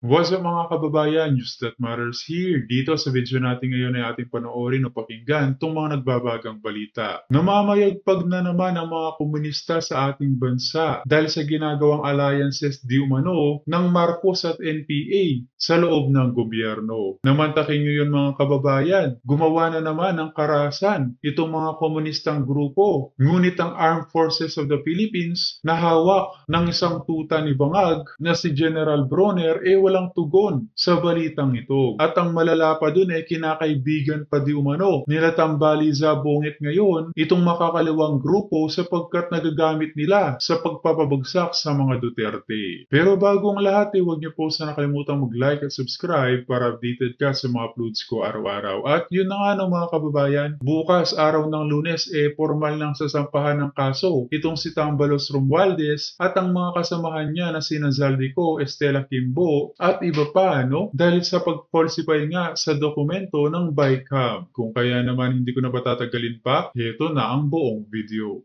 What's up mga kababayan? News that matters here. Dito sa video natin ngayon ay ating panoorin o pakinggan itong mga nagbabagang balita. Namamayagpag na naman ang mga komunista sa ating bansa dahil sa ginagawang alliances di umano ng Marcos at NPA sa loob ng gobyerno. Namantakin nyo yun mga kababayan. Gumawa na naman ng karahasan itong mga komunistang grupo. Ngunit ang Armed Forces of the Philippines na hawak ng isang tuta ni Bangag na si General Bronner walang tugon sa balitang ito. At ang malala pa dun kinakaibigan pa di umano nila Tambaliza Bongit ngayon itong makakaliwang grupo sapagkat nagagamit nila sa pagpapabagsak sa mga Duterte. Pero bago ang lahat huwag niyo po sana kalimutang mag-like at subscribe para updated ka sa mga uploads ko araw-araw. At yun na nga no, mga kababayan, bukas araw ng Lunes formal nang sasampahan ng kaso itong si Tambalos Romualdez at ang mga kasamahan niya na sina Zaldico, Estela Kimbo at iba pa, no? Dahil sa pag-falsify nga sa dokumento ng BICAM. Kung kaya naman hindi ko na patatagalin pa, heto na ang buong video.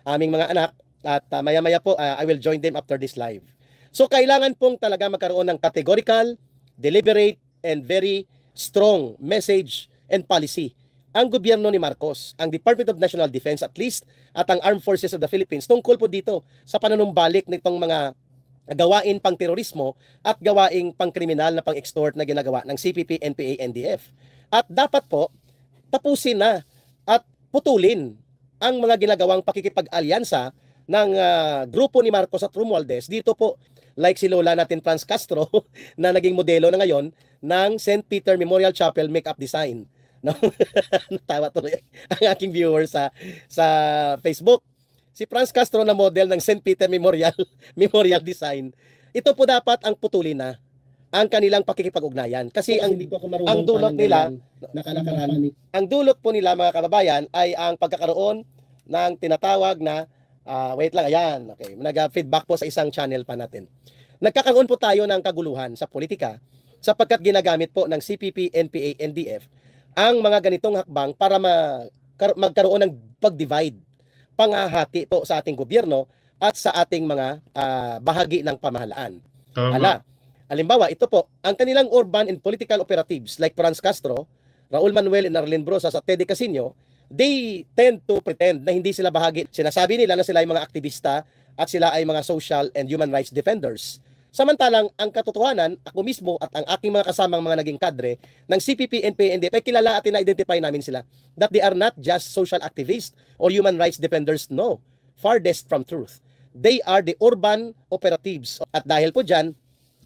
Aming mga anak at maya-maya po I will join them after this live. So kailangan pong talaga magkaroon ng categorical, deliberate, and very strong message and policy ang gobyerno ni Marcos, ang Department of National Defense at least, at ang Armed Forces of the Philippines tungkol po dito sa panunumbalik nitong mga gawain pang terorismo at gawaing pang kriminal na pang extort na ginagawa ng CPP, NPA, NDF. At dapat po tapusin na at putulin ang mga ginagawang pakikipag-alyansa ng grupo ni Marcos at Romualdez dito po, like si Lola natin Franz Castro na naging modelo na ngayon ng St. Peter Memorial Chapel makeup design. No? Natawa tuloy ang aking viewer sa Facebook. Si Franz Castro na model ng St. Peter Memorial Design. Ito po dapat ang putulin na ang kanilang pakikipag-ugnayan. Kasi ang dulot nila, ang dulot po nila mga kababayan ay ang pagkakaroon ng tinatawag na, wait lang, ayan, okay, nag-feedback po sa isang channel pa natin. Nagkakaroon po tayo ng kaguluhan sa politika sapagkat ginagamit po ng CPP, NPA, NDF ang mga ganitong hakbang para magkaroon ng pag-divide, panghahati po sa ating gobyerno at sa ating mga bahagi ng pamahalaan. Halimbawa, ito po, ang kanilang urban and political operatives like Franz Castro, Raul Manuel and Arlene Brosas at Teddy Casino, they tend to pretend na hindi sila bahagi. Sinasabi nila na sila ay mga aktivista at sila ay mga social and human rights defenders. Samantalang ang katotohanan, ako mismo at ang aking mga kasamang mga naging kadre ng CPP, NPA, NDF ay kilala at ina-identify namin sila that they are not just social activists or human rights defenders. No, farthest from truth. They are the urban operatives. At dahil po dyan,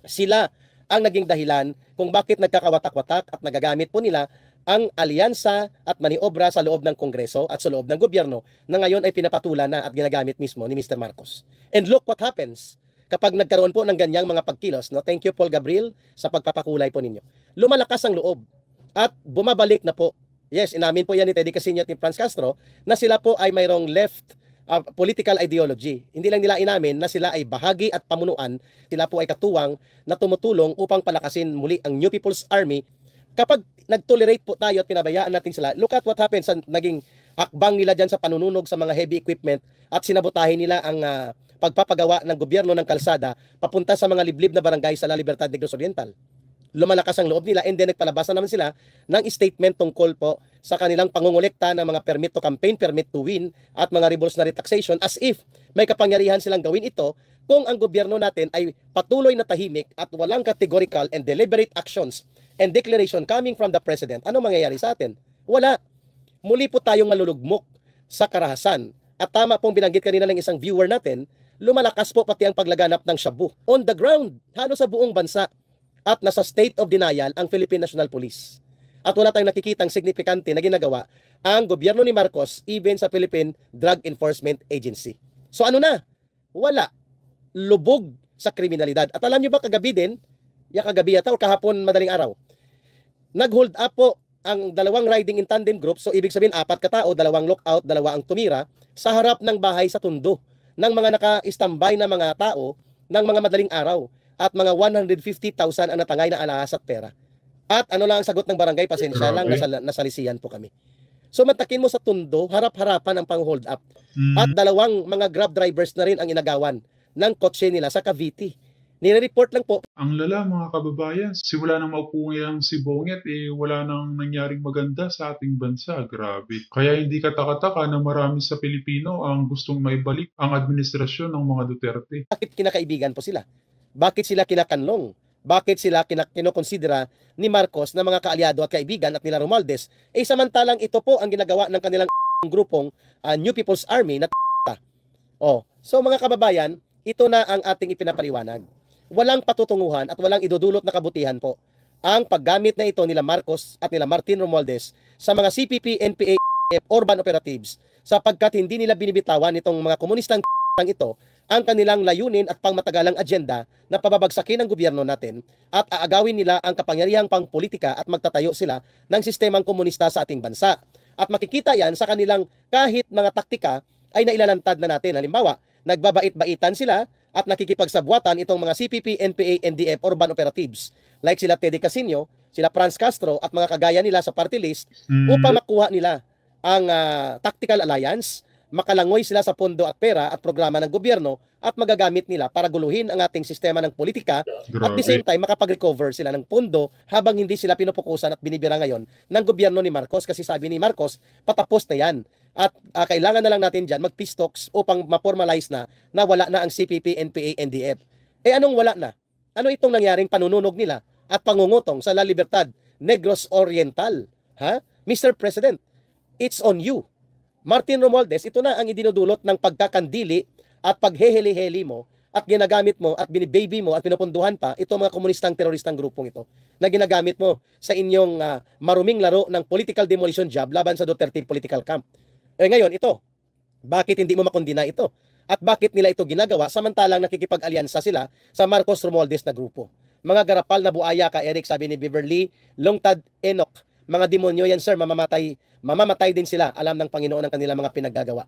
sila ang naging dahilan kung bakit nagkakawatak-watak at nagagamit po nila ang alyansa at maniobra sa loob ng Kongreso at sa loob ng gobyerno na ngayon ay pinapatulan na at ginagamit mismo ni Mr. Marcos. And look what happens kapag nagkaroon po ng ganyang mga pagkilos. No? Thank you, Paul Gabriel, sa pagpapakulay po ninyo. Lumalakas ang loob at bumabalik na po. Yes, inamin po yan ni Teddy Casino at ni Franz Castro na sila po ay mayroong left political ideology. Hindi lang nila inamin na sila ay bahagi at pamunuan. Sila po ay katuwang na tumutulong upang palakasin muli ang New People's Army. Kapag nag-tolerate po tayo at pinabayaan natin sila, look at what happens sa naging hakbang nila dyan sa panununog sa mga heavy equipment at sinabotahin nila ang pagpapagawa ng gobyerno ng kalsada papunta sa mga liblib na barangay sa La Libertad Negros Oriental. Lumalakas ang loob nila and then nagpalabas na naman sila ng statement tungkol po sa kanilang pangungulekta ng mga permit to campaign, permit to win at mga revolutionary taxation as if may kapangyarihan silang gawin ito kung ang gobyerno natin ay patuloy na tahimik at walang categorical and deliberate actions and declaration coming from the President. Ano mangyayari sa atin? Wala. Muli po tayong malulugmok sa karahasan. At tama pong binanggit kanina ng isang viewer natin, lumalakas po pati ang paglaganap ng shabu on the ground, halos sa buong bansa. At nasa state of denial ang Philippine National Police. At wala tayong nakikitang signifikante na ginagawa ang gobyerno ni Marcos even sa Philippine Drug Enforcement Agency. So ano na? Wala. Lubog sa kriminalidad. At alam nyo ba kagabi din, kagabi yata o kahapon madaling araw, nag-hold up po ang dalawang riding in tandem group, so ibig sabihin 4 katao, 2 lockout, 2 ang tumira, sa harap ng bahay sa Tondo ng mga naka-standby na mga tao ng mga madaling araw at mga 150,000 ang natangay na alahas at pera. At ano lang ang sagot ng barangay, pasensya lang, nasalisiyan po kami. So matakin mo sa Tondo, harap-harapan ang pang-hold up. At 2 mga grab drivers na rin ang inagawan ng kotse nila sa Cavite. Nire-report lang po. Ang lala mga kababayan, simula nang maupo ngayang si Bonget, wala nang nangyaring maganda sa ating bansa, grabe. Kaya hindi kataka-taka na marami sa Pilipino ang gustong maibalik ang administrasyon ng mga Duterte. Bakit kinakaibigan po sila? Bakit sila kinakanlong? Bakit sila kinokonsidera ni Marcos na mga kaalyado at kaibigan at nila Romualdez? Samantalang ito po ang ginagawa ng kanilang grupong New People's Army na so mga kababayan, ito na ang ating ipinapaliwanag. Walang patutunguhan at walang idudulot na kabutihan po ang paggamit na ito nila Marcos at nila Martin Romualdez sa mga CPP, NPA, urban operatives sapagkat hindi nila binibitawan itong mga komunistang ito ang kanilang layunin at pangmatagalang agenda na pababagsakin ng gobyerno natin at aagawin nila ang kapangyarihang pangpolitika at magtatayo sila ng sistemang komunista sa ating bansa. At makikita yan sa kanilang kahit mga taktika ay nailalantad na natin. Halimbawa, nagbabait-baitan sila at nakikipagsabwatan itong mga CPP, NPA, NDF, urban operatives like sila Teddy Casino, sila Franz Castro at mga kagaya nila sa party list upang makuha nila ang tactical alliance, makalangoy sila sa pondo at pera at programa ng gobyerno at magagamit nila para guluhin ang ating sistema ng politika. At the same time makapag-recover sila ng pondo habang hindi sila pinupukusan at binibira ngayon ng gobyerno ni Marcos kasi sabi ni Marcos patapos na yan at kailangan na lang natin dyan mag-peace talks upang ma-formalize na wala na ang CPP, NPA, NDF. Anong wala na? Ano itong nangyaring panununog nila at pangungutong sa La Libertad Negros Oriental? Mr. President, it's on you. Martin Romualdez, ito na ang idinudulot ng pagkakandili at pagheheli-heli mo at ginagamit mo at binibaby mo at pinupunduhan pa itong mga komunistang teroristang grupong ito na ginagamit mo sa inyong maruming laro ng political demolition job laban sa Duterte political camp. Ngayon, ito, bakit hindi mo makondina ito? At bakit nila ito ginagawa samantalang nakikipag-alyansa sila sa Marcos Romualdez na grupo? Mga garapal na buaya ka, Eric, sabi ni Beverly, Longtad Enoch. Mga demonyo yan, sir, mamamatay din sila. Alam ng Panginoon ang kanilang mga pinaggagawa.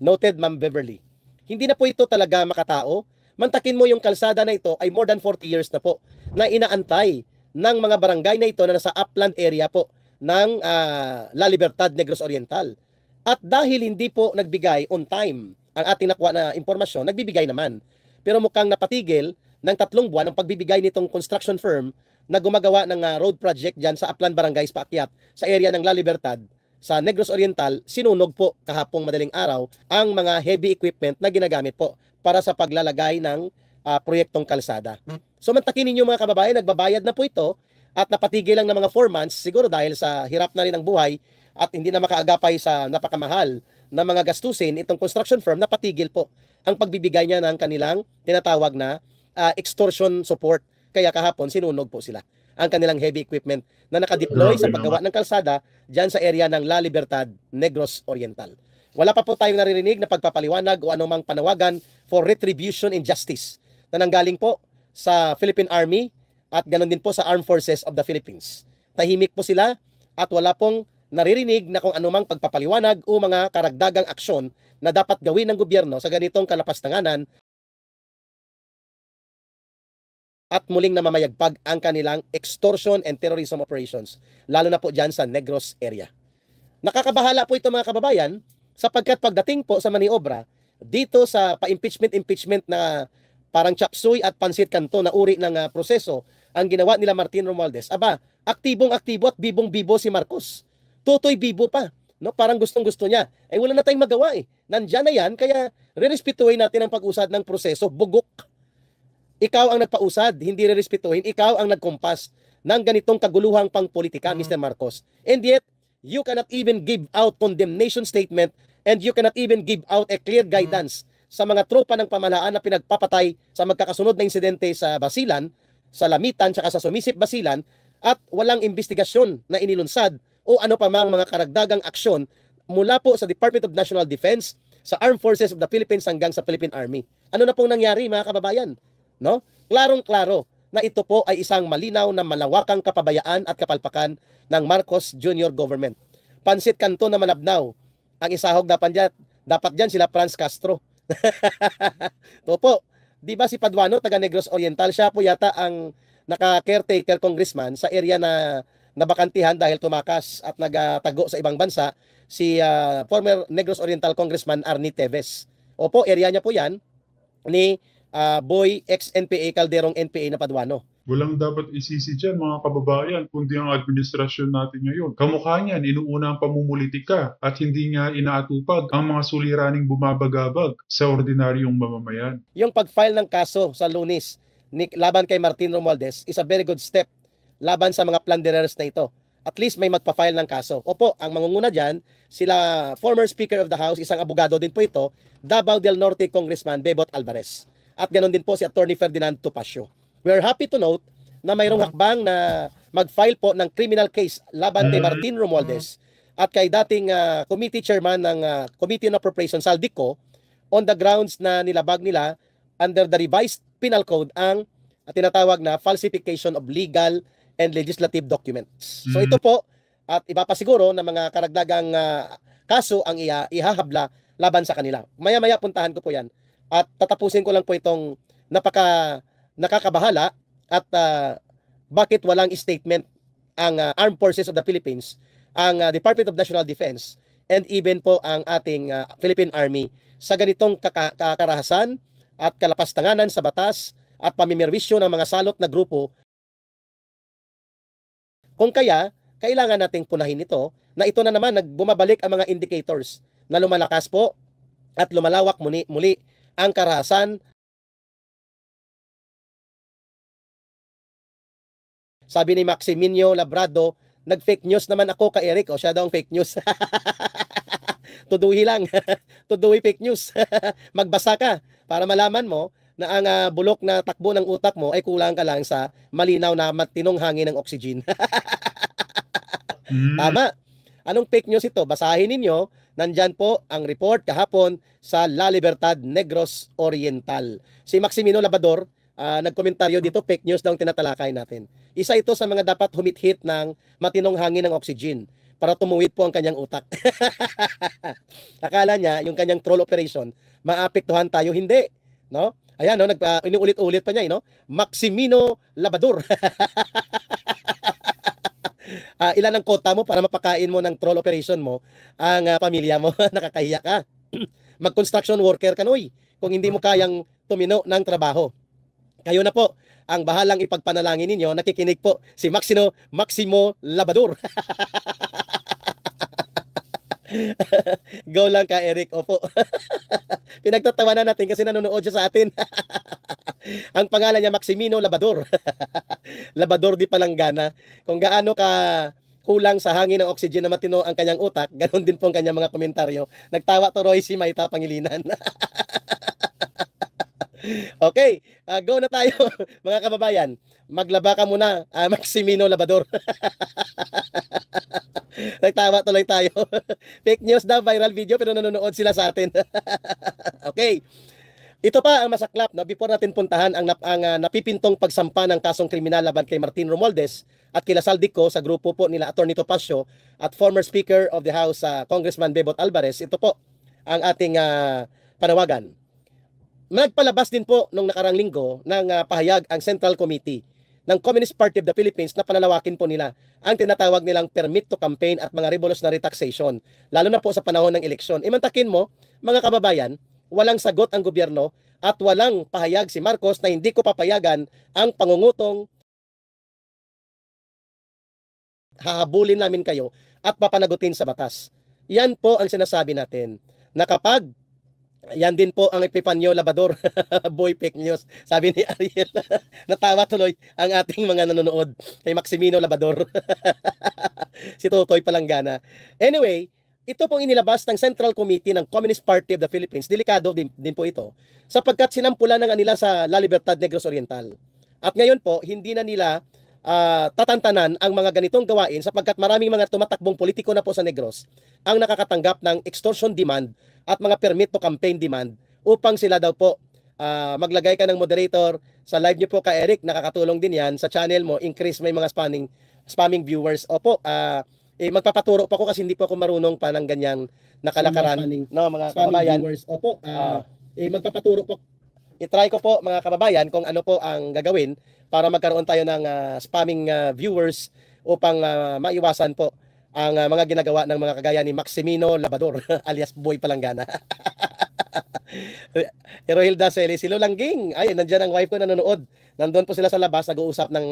Noted, Ma'am Beverly. Hindi na po ito talaga makatao. Mantakin mo yung kalsada na ito ay more than 40 years na po na inaantay ng mga barangay na ito na nasa upland area po ng La Libertad Negros Oriental. At dahil hindi po nagbigay on time ang ating nakuha na impormasyon, nagbibigay naman. Pero mukhang napatigil ng 3 buwan ang pagbibigay nitong construction firm na gumagawa ng road project dyan sa Upland Barangays paakyat sa area ng La Libertad sa Negros Oriental. Sinunog po kahapong madaling araw ang mga heavy equipment na ginagamit po para sa paglalagay ng proyektong kalsada. So mantakin ninyo mga kababayan, nagbabayad na po ito at napatigil lang ng mga 4 months siguro dahil sa hirap na rin ng buhay at hindi na makaagapay sa napakamahal na mga gastusin, itong construction firm napatigil po ang pagbibigay niya ng kanilang tinatawag na extortion support. Kaya kahapon sinunog po sila ang kanilang heavy equipment na nakadeploy sa paggawa ng kalsada dyan sa area ng La Libertad Negros Oriental. Wala pa po tayong naririnig na pagpapaliwanag o anumang panawagan for retribution and justice na nanggaling po sa Philippine Army at ganoon din po sa Armed Forces of the Philippines. Tahimik po sila at wala pong naririnig na kung anumang pagpapaliwanag o mga karagdagang aksyon na dapat gawin ng gobyerno sa ganitong kalapastanganan at muling namamayagpag ang kanilang extortion and terrorism operations, lalo na po dyan sa Negros area. Nakakabahala po ito mga kababayan, sapagkat pagdating po sa maniobra, dito sa pa-impeachment na parang chapsuy at pansit kanto na uri ng proseso, ang ginawa nila Martin Romualdez, aktibong-aktibo at bibong-bibo si Marcos. Tutoy bibo pa. No, parang gustong-gusto niya. Wala na tayong magawa Nandyan na yan, kaya rerespetuhin natin ang pag-usad ng proseso, bugok. Ikaw ang nagpausad, hindi rerespetuhin. Ikaw ang nagkumpas ng ganitong kaguluhang pangpolitika, Mr. Marcos. And yet, you cannot even give out condemnation statement and you cannot even give out a clear guidance sa mga tropa ng pamahalaan na pinagpapatay sa magkakasunod na insidente sa Basilan, sa Lamitan, tsaka sa Sumisip Basilan, at walang investigasyon na inilunsad o ano pa mang mga karagdagang aksyon mula po sa Department of National Defense, sa Armed Forces of the Philippines hanggang sa Philippine Army. Ano na pong nangyari mga kababayan? No? Klarong-klaro na ito po ay isang malinaw na malawakang kapabayaan at kapalpakan ng Marcos Jr. government. Pansit kanto na malabnaw. Ang isahog dapat dyan sila Franz Castro. Ito po, di ba si Paduano, taga Negros Oriental, siya po yata ang naka-caretaker congressman sa area na nabakantihan dahil tumakas at nagtago sa ibang bansa si former Negros Oriental Congressman Arnie Teves. Opo, area niya po yan ni Boy ex-NPA Calderong NPA na Paduano. Walang dapat isisi dyan, mga kababayan, kundi ang administrasyon natin ngayon. Kamukha niyan, inuuna ang pamumulitika at hindi nga inaatupag ang mga suliraning bumabagabag sa ordinaryong mamamayan. Yung pag-file ng kaso sa Lunes laban kay Martin Romualdez is a very good step laban sa mga plunderers na ito. At least may magpa-file ng kaso. Opo, ang mangunguna dyan, sila former Speaker of the House, isang abogado din po ito, Davao del Norte Congressman Bebot Alvarez. At ganoon din po si Attorney Ferdinand Topacio. We are happy to note na mayroong hakbang na mag-file po ng criminal case laban kay Martin Romualdez at kay dating committee chairman ng Committee on Appropriations Saldico on the grounds na nilabag nila under the revised penal code ang tinatawag na falsification of legal and legislative documents. So ito po at iba pa siguro na mga karagdagang kaso ang ihahabla laban sa kanila. Maya-maya puntahan ko po yan at tatapusin ko lang po itong nakakabahala at bakit walang statement ang Armed Forces of the Philippines, ang Department of National Defense, and even po ang ating Philippine Army sa ganitong kakarahasan at kalapastanganan sa batas at pamimerwisyo ng mga salot na grupo. Kung kaya, kailangan nating punahin ito na ito na naman nagbumabalik ang mga indicators na lumalakas po at lumalawak muli ang karahasan. Sabi ni Maximino Labrado, nag-fake news naman ako ka Eric. O siya daw ang fake news. Tuduhi lang. Tuduhi fake news. Magbasa ka para malaman mo na ang bulok na takbo ng utak mo ay kulang ka lang sa malinaw na matinong hangin ng oxygen. Tama. Anong fake news ito? Basahin ninyo. Nandyan po ang report kahapon sa La Libertad Negros Oriental. Si Maximino Labrador, nagkomentaryo dito, fake news daw ang tinatalakay natin. Isa ito sa mga dapat humit-hit ng matinong hangin ng oxygen para tumuwid po ang kanyang utak. Akala niya, yung kanyang troll operation, maapektuhan tayo. Hindi. No? Ayan, no? Inuulit-ulit pa niya, no? Maximino Labrador. Ilan ang kota mo para mapakain mo ng troll operation mo ang pamilya mo? Nakakahiya ka. Mag-construction worker ka, noy. Kung hindi mo kayang tumino ng trabaho. Kayo na po ang bahalang ipagpanalangin ninyo. Nakikinig po si Maximo Labrador. Go lang ka, Eric. Opo. Pinagtatawanan natin kasi nanonood siya sa atin. Ang pangalan niya Maximino Labrador. Labrador di Palanggana. Kung gaano ka kulang sa hangin ng oxygen na matino ang kanyang utak, ganoon din po ang kanyang mga komentaryo. Nagtawa to Roy si Maita Pangilinan. Okay, go na tayo mga kababayan. Maglaba ka muna, Maximino Labrador. Nagtawa tuloy tayo. Fake news daw, viral video pero nanonood sila sa atin. Okay. Ito pa ang masaklap, no? Before natin puntahan ang napipintong pagsampa ng kasong kriminal laban kay Martin Romualdez at kila Saldico sa grupo po nila Attorney Topacio at former Speaker of the House Congressman Bebot Alvarez. Ito po ang ating panawagan. Nagpalabas din po nung nakarang linggo ng pahayag ang Central Committee ng Communist Party of the Philippines na panalawakin po nila ang tinatawag nilang permit to campaign at mga revolutionary taxation, lalo na po sa panahon ng eleksyon. Imantakin mo, mga kababayan, walang sagot ang gobyerno at walang pahayag si Marcos na hindi ko papayagan ang pangungutong hahabulin namin kayo at papanagutin sa batas. Yan po ang sinasabi natin na kapag yan din po ang Epifanio Labrador. Boy fake news. Sabi ni Ariel. Natawa tuloy ang ating mga nanonood kay Maximino Labrador. Si Totoy Palanggana. Anyway, ito pong inilabas ng Central Committee ng Communist Party of the Philippines. Delikado din po ito sapagkat sinampulan ng nila sa La Libertad Negros Oriental. At ngayon po, hindi na nila tatantanan ang mga ganitong gawain sapagkat maraming mga tumatakbong politiko na po sa Negros ang nakakatanggap ng extortion demand at mga permit to campaign demand upang sila daw po maglagay ka ng moderator sa live niyo po ka Eric, nakakatulong din yan sa channel mo, increase may mga spamming viewers. Opo, magpapaturo pa ako kasi hindi po ako marunong pa ng ganyang nakalakaran, no, mga kababayan. Opo, magpapaturo po. I-try ko po mga kababayan kung ano po ang gagawin para magkaroon tayo ng spamming viewers upang maiwasan po ang mga ginagawa ng mga kagaya ni Maximino Labrador alias Boy Palanggana. Pero Hilda Celi, si Lolangging, ay, nandiyan ang wife ko nanonood. Nandun po sila sa labas, nag-uusap ng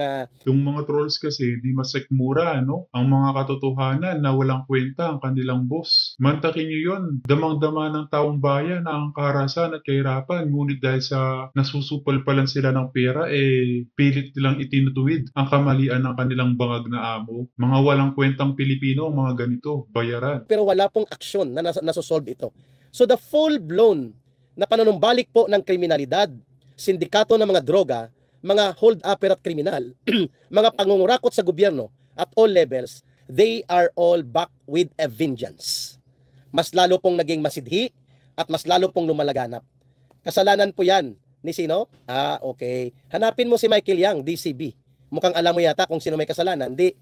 Yung mga trolls kasi di masikmura, no? Ang mga katotohanan na walang kwenta ang kanilang boss. Mantakin nyo yun. Damang-dama ng taong bayan na ang karahasan at kahirapan. Ngunit dahil sa nasusupal pa lang sila ng pera, pilit nilang itinutuwid ang kamalian ng kanilang bangag na amo. Mga walang kwentang Pilipino ang mga ganito. Bayaran. pero wala pong aksyon na nasosolve ito. So the full-blown na panunumbalik po ng kriminalidad, sindikato ng mga droga, mga hold-upper at kriminal, mga pangungurakot sa gobyerno at all levels, they are all back with a vengeance. Mas lalo pong naging masidhi at mas lalo pong lumalaganap. Kasalanan po yan ni sino? Okay. Hanapin mo si Michael Yang, DCB. Mukhang alam mo yata kung sino may kasalanan. Di,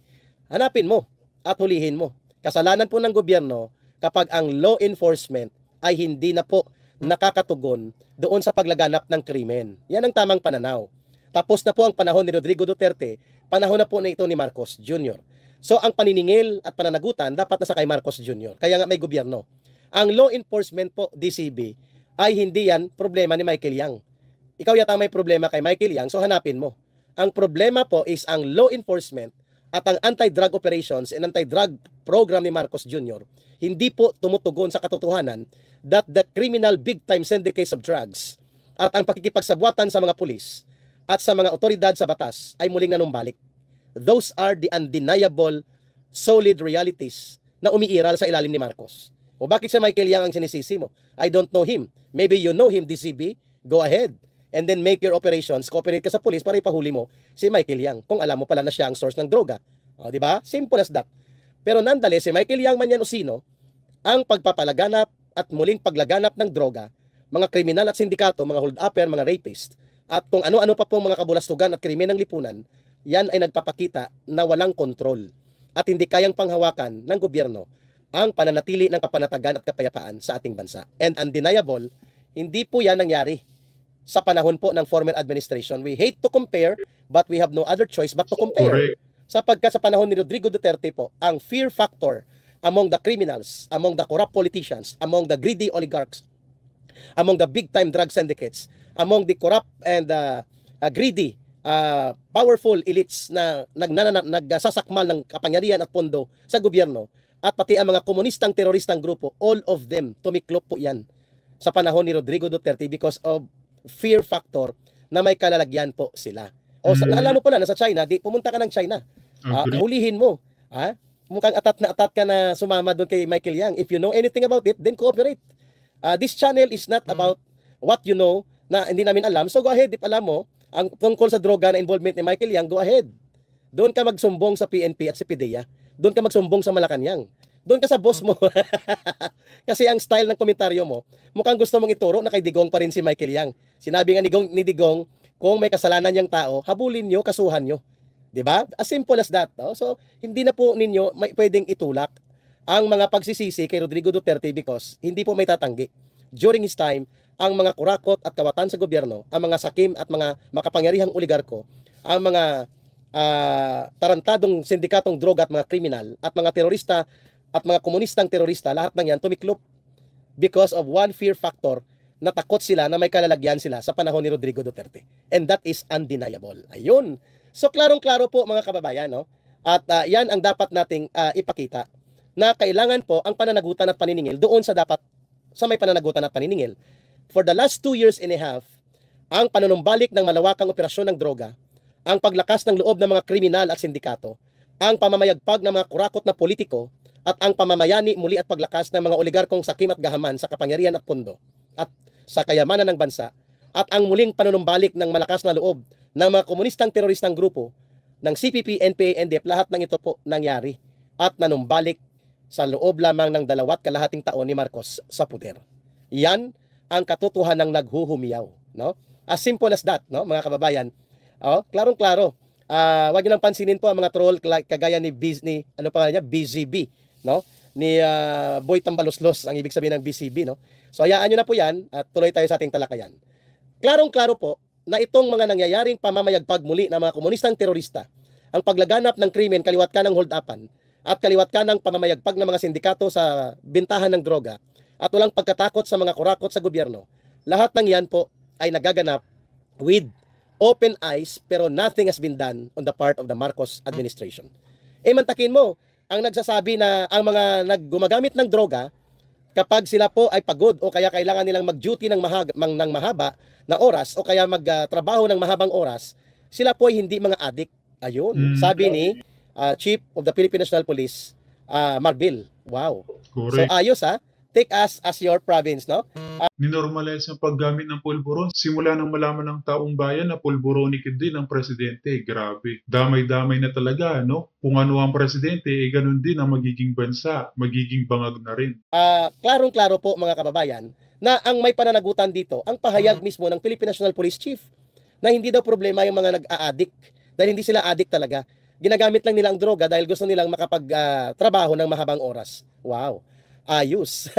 hanapin mo at hulihin mo. Kasalanan po ng gobyerno kapag ang law enforcement ay hindi na po nakakatugon doon sa paglaganap ng krimen. Yan ang tamang pananaw. Tapos na po ang panahon ni Rodrigo Duterte, panahon na po na ito ni Marcos Jr. So ang paniningil at pananagutan dapat nasa kay Marcos Jr. Kaya nga may gobyerno. Ang law enforcement po, DCB, ay hindi yan problema ni Michael Yang. Ikaw yata may problema kay Michael Yang, so hanapin mo. Ang problema po is ang law enforcement at ang anti-drug operations and anti-drug program ni Marcos Jr. hindi po tumutugon sa katotohanan that the criminal big-time syndicates of drugs at ang pakikipagsabwatan sa mga pulis at sa mga otoridad sa batas ay muling nanumbalik. Those are the undeniable, solid realities na umiiral sa ilalim ni Marcos. O bakit si Michael Yang ang sinisisi mo? I don't know him. Maybe you know him, DCB. Go ahead. And then make your operations, cooperate ka sa pulis para ipahuli mo si Michael Yang kung alam mo pala na siya ang source ng droga. O, di ba? Simple as that. Pero nonetheless, si Michael Yang man yan o sino, ang pagpapalaganap at muling paglaganap ng droga, mga kriminal at sindikato, mga hold-upper, mga rapist, at kung ano-ano pa pong mga kabulastugan at krimen ng lipunan, yan ay nagpapakita na walang kontrol at hindi kayang panghawakan ng gobyerno ang pananatili ng kapanatagan at kapayapaan sa ating bansa. And undeniable, hindi po yan nangyari sa panahon po ng former administration. We hate to compare, but we have no other choice but to compare. Correct. Sapagkat sa panahon ni Rodrigo Duterte po, ang fear factor among the criminals, among the corrupt politicians, among the greedy oligarchs, among the big-time drug syndicates, among the corrupt and greedy, powerful elites na nagsasakmal ng kapangyarihan at pondo sa gobyerno, at pati ang mga komunistang teroristang grupo, all of them, tumiklop po yan sa panahon ni Rodrigo Duterte because of fear factor na may kalalagyan po sila. O alam mo pala, nasa China, pumunta ka ng China. Hulihin mo. Mukhang atat ka na sumama doon kay Michael Yang. If you know anything about it, then cooperate. This channel is not about what you know na hindi namin alam. So go ahead, if alam mo, ang tungkol sa droga na involvement ni Michael Yang, go ahead. Doon ka magsumbong sa PNP at sa PDEA. Doon ka magsumbong sa Malacanang. Doon ka sa boss mo. Kasi ang style ng komentaryo mo, mukhang gusto mong ituro na kay Digong pa rin si Michael Yang. Sinabi nga ni Digong, kung may kasalanan niyang tao, habulin niyo, kasuhan niyo. 'Di ba? As simple as that. No? So, hindi na po ninyo pwedeng itulak ang mga pagsisisi kay Rodrigo Duterte because hindi po may tatanggi. During his time, ang mga kurakot at kawatan sa gobyerno, ang mga sakim at mga makapangyarihang oligarko, ang mga tarantadong sindikatong droga at mga kriminal at mga terorista at mga komunistang terorista, lahat ng yan tumiklop because of one fear factor. Natakot sila na may kalalagyan sila sa panahon ni Rodrigo Duterte. And that is undeniable. Ayun. So, klarong-klaro po mga kababayan, no? At yan ang dapat nating ipakita na kailangan po ang pananagutan at paniningil doon sa may pananagutan at paniningil. For the last 2 years and a half, ang panunumbalik ng malawakang operasyon ng droga, ang paglakas ng loob ng mga kriminal at sindikato, ang pamamayagpag ng mga kurakot na politiko, at ang pamamayani muli at paglakas ng mga oligarkong sakim at gahaman sa kapangyarihan at pondo at sa kayamanan ng bansa, at ang muling panunumbalik ng malakas na loob ng mga komunistang teroristang grupo ng CPP, NPA, NDF, lahat ng ito po nangyari at nanumbalik sa loob lamang ng 2.5 taon ni Marcos sa puder. Yan ang katotohanang naghuhumiyaw, no? As simple as that, no, mga kababayan. Klarong-klaro. Wag niyo nang pansinin po ang mga troll kagaya ni BZB, no? Ni Boy Tambaloslos, ang ibig sabihin ng BCB, no? So hayaan niyo na po 'yan at tuloy tayo sa ating talakayan. Klarong-klaro po na itong mga nangyayaring pamamayagpag muli ng mga komunistang terorista, ang paglaganap ng krimen kaliwat ka ng hold-upan at kaliwat ka ng pamamayagpag ng mga sindikato sa bintahan ng droga at walang pagkatakot sa mga kurakot sa gobyerno Lahat ng yan po ay nagaganap with open eyes pero nothing has been done on the part of the Marcos administration. Mantakin mo, ang nagsasabi na ang mga naggumagamit ng droga, kapag sila po ay pagod o kaya kailangan nilang mag-duty ng mahaba na oras o kaya magtrabaho ng mahabang oras, sila po ay hindi mga addict. Ayun, sabi ni Chief of the Philippine National Police, Marbil. Wow. So Correct. ayos ha. Take us as your province, no? Ninormalize ang paggamit ng pulburon. Simula nang malaman ng taong bayan na pulburonic din ang presidente. Grabe. Damay-damay na talaga, no? Kung ano ang presidente, ganun din ang magiging bansa. Magiging bangag na rin. Klarong-klaro po mga kababayan na ang may pananagutan dito, ang pahayag mismo ng Philippine National Police Chief na hindi daw problema yung mga nag-a-addict dahil hindi sila addict talaga. Ginagamit lang nila ang droga dahil gusto nilang makapag-trabaho ng mahabang oras. Wow. Ayos.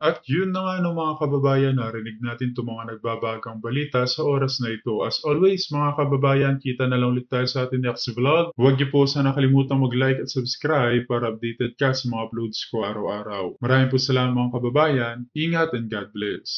At yun na nga no, mga kababayan, narinig natin itong mga nagbabagang balita sa oras na ito. As always, mga kababayan, kita na lang ulit tayo sa ating next vlog. Huwag niyo po sana kalimutang mag-like at subscribe para updated ka sa mga uploads ko araw-araw. Maraming po salamat mga kababayan. Ingat and God bless.